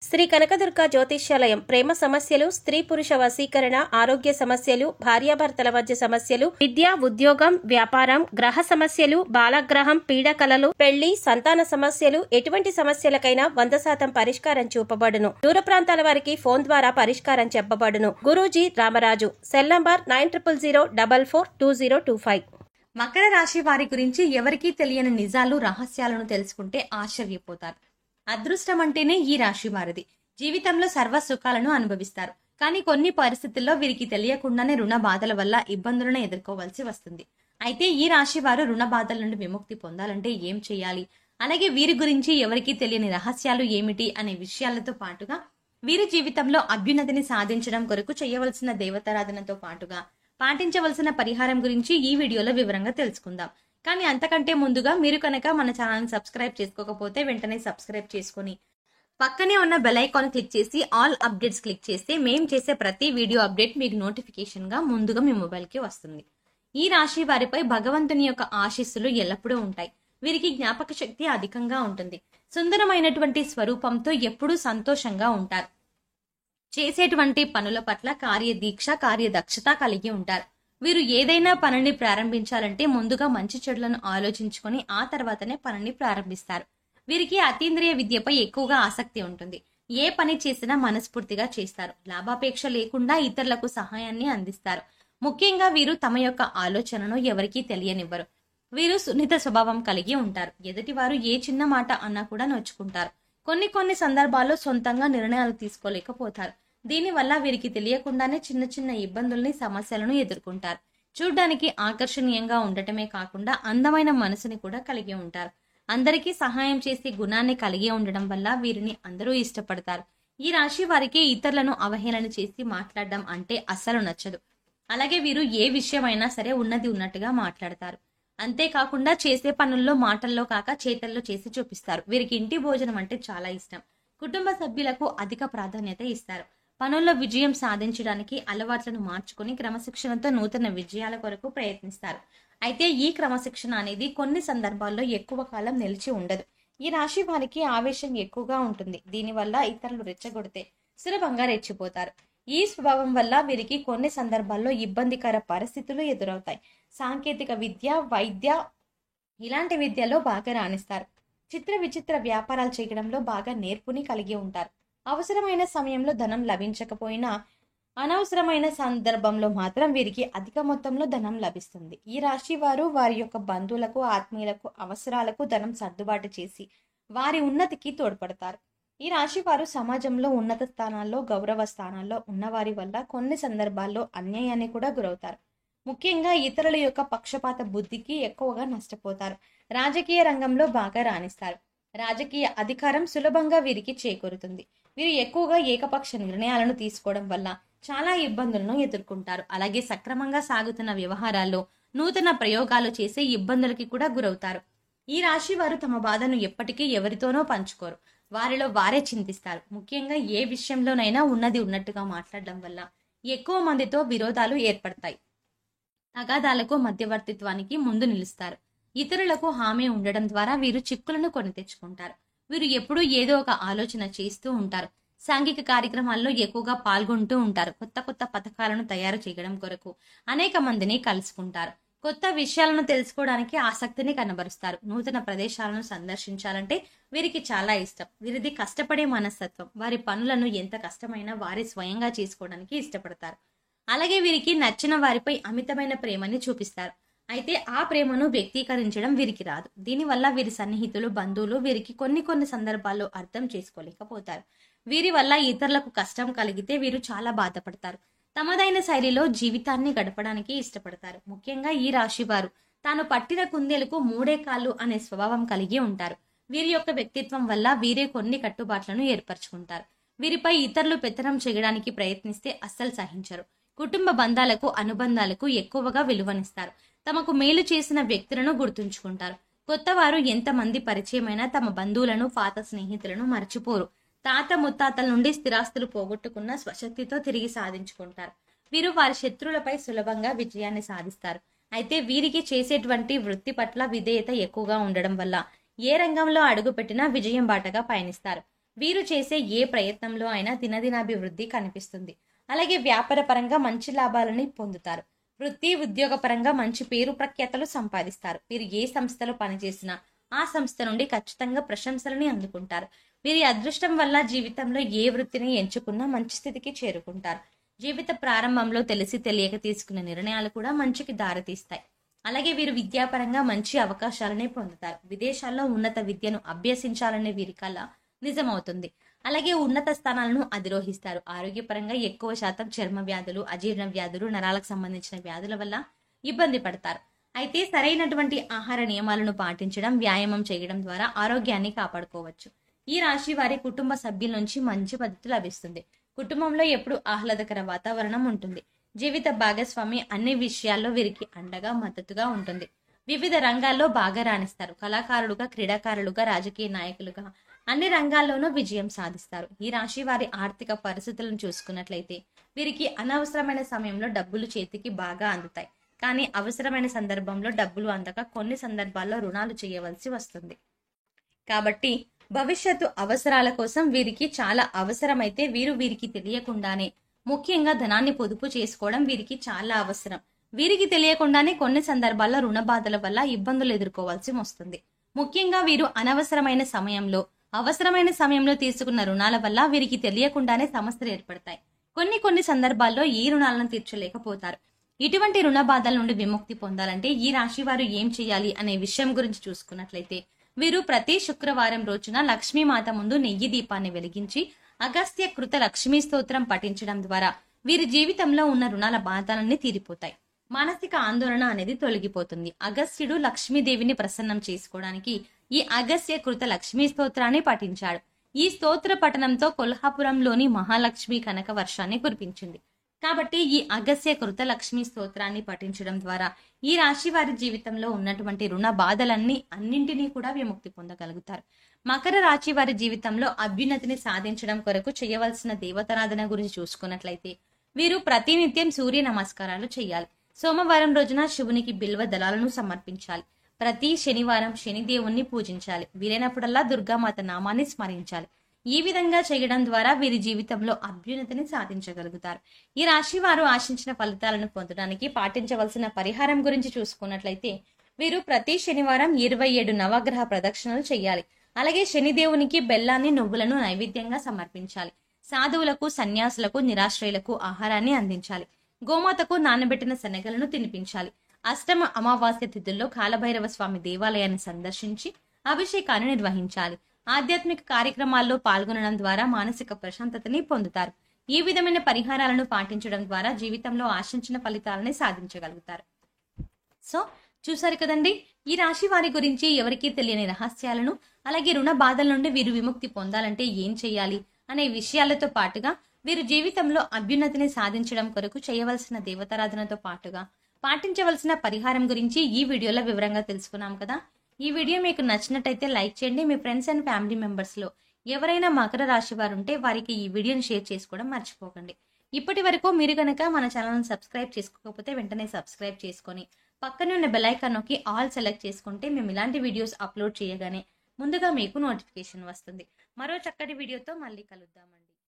శ్రీ కనకదుర్గ జ్యోతిష్యాలయం ప్రేమ సమస్యలు, స్త్రీ పురుష వశీకరణ, ఆరోగ్య సమస్యలు, భార్యాభర్తల మధ్య సమస్యలు, విద్య, ఉద్యోగం, వ్యాపారం, గ్రహ సమస్యలు, బాలగ్రహం, పీడకలలు, పెళ్లి, సంతాన సమస్యలు, ఎటువంటి సమస్యలకైనా 100% పరిష్కారం చూపబడును. దూర ప్రాంతాల వారికి ఫోన్ ద్వారా పరిష్కారం చెప్పబడును. గురూజీ రామరాజు. Cell number 9000442025. మకర రాశి వారి గురించి ఎవరికీ తెలియని నిజాలు, రహస్యాలను తెలుసుకుంటే ఆశ్చర్యపోతారు. అదృష్టం అంటేనే ఈ రాశి వారిది. జీవితంలో సర్వ సుఖాలను అనుభవిస్తారు. కానీ కొన్ని పరిస్థితుల్లో వీరికి తెలియకుండానే రుణ బాధల వల్ల ఇబ్బందులను ఎదుర్కోవాల్సి వస్తుంది. అయితే ఈ రాశి వారు రుణ బాధల నుండి విముక్తి పొందాలంటే ఏం చేయాలి, అలాగే వీరి గురించి ఎవరికీ తెలియని రహస్యాలు ఏమిటి అనే విషయాలతో పాటుగా వీరి జీవితంలో అభ్యున్నతిని సాధించడం కొరకు చేయవలసిన దేవతారాధనతో పాటుగా పాటించవలసిన పరిహారం గురించి ఈ వీడియోలో వివరంగా తెలుసుకుందాం. కానీ అంతకంటే ముందుగా మీరు కనుక మన ఛానల్ని సబ్స్క్రైబ్ చేసుకోకపోతే వెంటనే సబ్స్క్రైబ్ చేసుకుని పక్కనే ఉన్న బెల్ ఐకాన్ క్లిక్ చేసి ఆల్ అప్డేట్స్ క్లిక్ చేస్తే మేం చేసే ప్రతి వీడియో అప్డేట్ మీకు నోటిఫికేషన్ గా ముందుగా మీ మొబైల్కి వస్తుంది. ఈ రాశి వారిపై భగవంతుని యొక్క ఆశీస్సులు ఎల్లప్పుడూ ఉంటాయి. వీరికి జ్ఞాపక శక్తి అధికంగా ఉంటుంది. సుందరమైనటువంటి స్వరూపంతో ఎప్పుడూ సంతోషంగా ఉంటారు. చేసేటువంటి పనుల పట్ల కార్యదీక్ష, కార్యదక్షత కలిగి ఉంటారు. వీరు ఏదైనా పనిని ప్రారంభించాలంటే ముందుగా మంచి చెడులను ఆలోచించుకొని ఆ తర్వాతనే పనిని ప్రారంభిస్తారు. వీరికి అతీంద్రియ విద్యపై ఎక్కువగా ఆసక్తి ఉంటుంది. ఏ పని చేసినా మనస్ఫూర్తిగా చేస్తారు. లాభాపేక్ష లేకుండా ఇతరులకు సహాయాన్ని అందిస్తారు. ముఖ్యంగా వీరు తమ యొక్క ఆలోచనను ఎవరికీ తెలియనివ్వరు. వీరు సున్నిత స్వభావం కలిగి ఉంటారు. ఎదుటివారు ఏ చిన్న మాట అన్నా కూడా నొచ్చుకుంటారు. కొన్ని సందర్భాల్లో సొంతంగా నిర్ణయాలు తీసుకోలేకపోతారు. దీనివల్ల వీరికి తెలియకుండానే చిన్న చిన్న ఇబ్బందుల్ని, సమస్యలను ఎదుర్కొంటారు. చూడ్డానికి ఆకర్షణీయంగా ఉండటమే కాకుండా అందమైన మనసుని కూడా కలిగి ఉంటారు. అందరికీ సహాయం చేసే గుణాన్ని కలిగి ఉండడం వల్ల వీరిని అందరూ ఇష్టపడతారు. ఈ రాశి వారికి ఇతరులను అవహేళన చేసి మాట్లాడడం అంటే అస్సలు నచ్చదు. అలాగే వీరు ఏ విషయమైనా సరే ఉన్నది ఉన్నట్టుగా మాట్లాడతారు. అంతేకాకుండా చేసే పనుల్లో మాటల్లో కాక చేతల్లో చేసి చూపిస్తారు. వీరికి ఇంటి భోజనం అంటే చాలా ఇష్టం. కుటుంబ సభ్యులకు అధిక ప్రాధాన్యత ఇస్తారు. పనుల్లో విజయం సాధించడానికి అలవాట్లను మార్చుకుని క్రమశిక్షణతో నూతన విజయాల కొరకు ప్రయత్నిస్తారు. అయితే ఈ క్రమశిక్షణ అనేది కొన్ని సందర్భాల్లో ఎక్కువ కాలం నిలిచి ఉండదు. ఈ రాశి వారికి ఆవేశం ఎక్కువగా ఉంటుంది. దీనివల్ల ఇతరులు రెచ్చగొడితే సులభంగా రెచ్చిపోతారు. ఈ స్వభావం వల్ల వీరికి కొన్ని సందర్భాల్లో ఇబ్బందికర పరిస్థితులు ఎదురవుతాయి. సాంకేతిక విద్య, వైద్య ఇలాంటి విద్యలో బాగా రాణిస్తారు. చిత్ర విచిత్ర వ్యాపారాలు చేయడంలో బాగా నేర్పుని కలిగి ఉంటారు. అవసరమైన సమయంలో ధనం లభించకపోయినా అనవసరమైన సందర్భంలో మాత్రం వీరికి అధిక మొత్తంలో ధనం లభిస్తుంది. ఈ రాశి వారు వారి యొక్క బంధువులకు, ఆత్మీయులకు అవసరాలకు ధనం సర్దుబాటు చేసి వారి ఉన్నతికి తోడ్పడతారు. ఈ రాశి వారు సమాజంలో ఉన్నత స్థానాల్లో, గౌరవ స్థానాల్లో ఉన్నవారి వల్ల కొన్ని సందర్భాల్లో అన్యాయాన్ని కూడా గురవుతారు. ముఖ్యంగా ఇతరుల యొక్క పక్షపాత బుద్ధికి ఎక్కువగా నష్టపోతారు. రాజకీయ రంగంలో బాగా రాణిస్తారు. రాజకీయ అధికారం సులభంగా వీరికి చేకూరుతుంది. వీరు ఎక్కువగా ఏకపక్ష నిర్ణయాలను తీసుకోవడం వల్ల చాలా ఇబ్బందులను ఎదుర్కొంటారు. అలాగే సక్రమంగా సాగుతున్న వ్యవహారాల్లో నూతన ప్రయోగాలు చేసే ఇబ్బందులకి కూడా గురవుతారు. ఈ రాశి వారు తమ బాధను ఎప్పటికీ ఎవరితోనో పంచుకోరు. వారిలో వారే చింతిస్తారు. ముఖ్యంగా ఏ విషయంలోనైనా ఉన్నది ఉన్నట్టుగా మాట్లాడడం వల్ల ఎక్కువ మందితో విరోధాలు ఏర్పడతాయి. తగాదాలకు, మధ్యవర్తిత్వానికి ముందు నిలుస్తారు. ఇతరులకు హామీ ఉండడం ద్వారా వీరు చిక్కులను కొని తెచ్చుకుంటారు. వీరు ఎప్పుడూ ఏదో ఒక ఆలోచన చేస్తూ ఉంటారు. సాంఘిక కార్యక్రమాల్లో ఎక్కువగా పాల్గొంటూ ఉంటారు. కొత్త పథకాలను తయారు చేయడం కొరకు అనేక మందిని కలుసుకుంటారు. కొత్త విషయాలను తెలుసుకోవడానికి ఆసక్తిని కనబరుస్తారు. నూతన ప్రదేశాలను సందర్శించాలంటే వీరికి చాలా ఇష్టం. వీరిది కష్టపడే మనస్తత్వం. వారి పనులను ఎంత కష్టమైనా వారి స్వయంగా చేసుకోవడానికి ఇష్టపడతారు. అలాగే వీరికి నచ్చిన వారిపై అమితమైన ప్రేమని చూపిస్తారు. అయితే ఆ ప్రేమను వ్యక్తీకరించడం వీరికి రాదు. దీనివల్ల వీరి సన్నిహితులు, బంధువులు వీరికి కొన్ని సందర్భాల్లో అర్థం చేసుకోలేకపోతారు. వీరి వల్ల ఇతరులకు కష్టం కలిగితే వీరు చాలా బాధపడతారు. తమదైన శైలిలో జీవితాన్ని గడపడానికి ఇష్టపడతారు. ముఖ్యంగా ఈ రాశి వారు తాను పట్టిన కుందేలకు మూడే కాళ్ళు అనే స్వభావం కలిగి ఉంటారు. వీరి యొక్క వ్యక్తిత్వం వల్ల వీరే కొన్ని కట్టుబాట్లను ఏర్పరచుకుంటారు. వీరిపై ఇతరులు పెత్తనం చేయడానికి ప్రయత్నిస్తే అస్సలు సహించరు. కుటుంబ బంధాలకు, అనుబంధాలకు ఎక్కువగా విలువనిస్తారు. తమకు మేలు చేసిన వ్యక్తులను గుర్తుంచుకుంటారు. కొత్తవారు ఎంతమంది పరిచయమైనా తమ బంధువులను, పాత స్నేహితులను మర్చిపోరు. తాత ముత్తాతల నుండి స్థిరాస్తులు పోగొట్టుకున్న స్వశక్తితో తిరిగి సాధించుకుంటారు. వీరు వారి శత్రువులపై సులభంగా విజయాన్ని సాధిస్తారు. అయితే వీరికి చేసేటువంటి వృత్తి పట్ల విధేయత ఎక్కువగా ఉండడం వల్ల ఏ రంగంలో అడుగుపెట్టినా విజయం బాటగా పయనిస్తారు. వీరు చేసే ఏ ప్రయత్నంలో అయినా దినదినాభివృద్ధి కనిపిస్తుంది. అలాగే వ్యాపార పరంగా మంచి లాభాలని పొందుతారు. వృత్తి ఉద్యోగ పరంగా మంచి పేరు ప్రఖ్యాతలు సంపాదిస్తారు. వీరు ఏ సంస్థలో పనిచేసినా ఆ సంస్థ నుండి ఖచ్చితంగా ప్రశంసలని అందుకుంటారు. వీరి అదృష్టం వల్ల జీవితంలో ఏ వృత్తిని ఎంచుకున్నా మంచి స్థితికి చేరుకుంటారు. జీవిత ప్రారంభంలో తెలిసి తెలియక తీసుకున్న నిర్ణయాలు కూడా మంచికి దారితీస్తాయి. అలాగే వీరు విద్యాపరంగా మంచి అవకాశాలని పొందుతారు. విదేశాల్లో ఉన్నత విద్యను అభ్యసించాలనే వీరి కల నిజమవుతుంది. అలాగే ఉన్నత స్థానాలను అధిరోహిస్తారు. ఆరోగ్యపరంగా ఎక్కువ శాతం చర్మ వ్యాధులు, అజీర్ణ వ్యాధులు, నరాలకు సంబంధించిన వ్యాధుల వల్ల ఇబ్బంది పడతారు. అయితే సరైనటువంటి ఆహార నియమాలను పాటించడం, వ్యాయామం చేయడం ద్వారా ఆరోగ్యాన్ని కాపాడుకోవచ్చు. ఈ రాశి వారి కుటుంబ సభ్యుల నుంచి మంచి పద్ధతి లభిస్తుంది. కుటుంబంలో ఎప్పుడు ఆహ్లాదకర వాతావరణం ఉంటుంది. జీవిత భాగస్వామి అన్ని విషయాల్లో వీరికి అండగా మద్దతుగా ఉంటుంది. వివిధ రంగాల్లో బాగా రాణిస్తారు. కళాకారులుగా, క్రీడాకారులుగా, రాజకీయ నాయకులుగా అన్ని రంగాల్లోనూ విజయం సాధిస్తారు. ఈ రాశి వారి ఆర్థిక పరిస్థితులను చూసుకున్నట్లయితే వీరికి అనవసరమైన సమయంలో డబ్బులు చేతికి బాగా అందుతాయి. కానీ అవసరమైన సందర్భంలో డబ్బులు అందక కొన్ని సందర్భాల్లో రుణాలు చేయవలసి వస్తుంది. కాబట్టి భవిష్యత్తు అవసరాల కోసం వీరికి చాలా అవసరమైతే వీరికి తెలియకుండానే ముఖ్యంగా ధనాన్ని పొదుపు చేసుకోవడం వీరికి చాలా అవసరం. వీరికి తెలియకుండానే కొన్ని సందర్భాల్లో రుణ బాధల వల్ల ఇబ్బందులు ఎదుర్కోవాల్సి వస్తుంది. ముఖ్యంగా వీరు అవసరమైన సమయంలో తీసుకున్న రుణాల వల్ల వీరికి తెలియకుండానే సమస్యలు ఏర్పడతాయి. కొన్ని సందర్భాల్లో ఈ రుణాలను తీర్చలేకపోతారు. ఇటువంటి రుణ బాధల నుండి విముక్తి పొందాలంటే ఈ రాశి వారు ఏం చేయాలి అనే విషయం గురించి చూసుకున్నట్లయితే వీరు ప్రతి శుక్రవారం రోజున లక్ష్మీమాత ముందు నెయ్యి దీపాన్ని వెలిగించి అగస్త్య కృత లక్ష్మీ స్తోత్రం పఠించడం ద్వారా వీరి జీవితంలో ఉన్న రుణాల బాధలన్నీ తీరిపోతాయి. మానసిక ఆందోళన అనేది తొలగిపోతుంది. అగస్త్యుడు లక్ష్మీదేవిని ప్రసన్నం చేసుకోవడానికి ఈ అగస్త్య కృత లక్ష్మీ స్తోత్రాన్ని పఠించాడు. ఈ స్తోత్ర పఠనంతో కొల్హాపురంలోని మహాలక్ష్మి కనక వర్షాన్ని కురిపించింది. కాబట్టి ఈ అగస్త్య కృత లక్ష్మీ స్తోత్రాన్ని పఠించడం ద్వారా ఈ రాశి వారి జీవితంలో ఉన్నటువంటి రుణ అన్నింటినీ కూడా విముక్తి పొందగలుగుతారు. మకర రాశి వారి జీవితంలో అభ్యున్నతిని సాధించడం కొరకు చేయవలసిన దేవతారాధన గురించి చూసుకున్నట్లయితే వీరు ప్రతినిత్యం సూర్య నమస్కారాలు చేయాలి. సోమవారం రోజున శివునికి బిల్వ దళాలను సమర్పించాలి. ప్రతి శనివారం శనిదేవుణ్ణి పూజించాలి. వీలైనప్పుడల్లా దుర్గామాత నామాన్ని స్మరించాలి. ఈ విధంగా చేయడం ద్వారా వీరి జీవితంలో అభ్యున్నతిని సాధించగలుగుతారు. ఈ రాశి వారు ఆశించిన ఫలితాలను పొందడానికి పాటించవలసిన పరిహారం గురించి చూసుకున్నట్లయితే వీరు ప్రతి శనివారం 27 నవగ్రహ ప్రదక్షిణలు చేయాలి. అలాగే శనిదేవునికి బెల్లాన్ని, నువ్వులను నైవేద్యంగా సమర్పించాలి. సాధువులకు, సన్యాసులకు, నిరాశ్రయులకు ఆహారాన్ని అందించాలి. గోమాతకు నానబెట్టిన శనగలను తినిపించాలి. అష్టమ అమావాస్య తిథుల్లో కాలభైరవ స్వామి దేవాలయాన్ని సందర్శించి అభిషేకాన్ని నిర్వహించాలి. ఆధ్యాత్మిక కార్యక్రమాల్లో పాల్గొనడం ద్వారా మానసిక ప్రశాంతతని పొందుతారు. ఈ విధమైన పరిహారాలను పాటించడం ద్వారా జీవితంలో ఆశించిన ఫలితాలని సాధించగలుగుతారు. సో చూసారు కదండి, ఈ రాశి వారి గురించి ఎవరికీ తెలియని రహస్యాలను, అలాగే రుణ బాధల నుండి వీరు విముక్తి పొందాలంటే ఏం చేయాలి అనే విషయాలతో పాటుగా వీరు జీవితంలో అభ్యున్నతిని సాధించడం కొరకు చేయవలసిన దేవతారాధనతో పాటుగా పాటించవలసిన పరిహారం గురించి ఈ వీడియోలో వివరంగా తెలుసుకున్నాం కదా. ఈ వీడియో మీకు నచ్చినట్టయితే లైక్ చేయండి. మీ ఫ్రెండ్స్ అండ్ ఫ్యామిలీ మెంబర్స్ లో ఎవరైనా మకర రాశి వారు ఉంటే వారికి ఈ వీడియోని షేర్ చేసుకోవడం మర్చిపోకండి. ఇప్పటి వరకు మీరు కనుక మన ఛానల్ని సబ్స్క్రైబ్ చేసుకోకపోతే వెంటనే సబ్స్క్రైబ్ చేసుకొని పక్కనే ఉన్న బెల్ ఐకాన్ నొక్కి ఆల్ సెలెక్ట్ చేసుకుంటే మేము ఇలాంటి వీడియోస్ అప్లోడ్ చేయగానే ముందుగా మీకు నోటిఫికేషన్ వస్తుంది. మరో చక్కటి వీడియోతో మళ్ళీ కలుద్దామండి.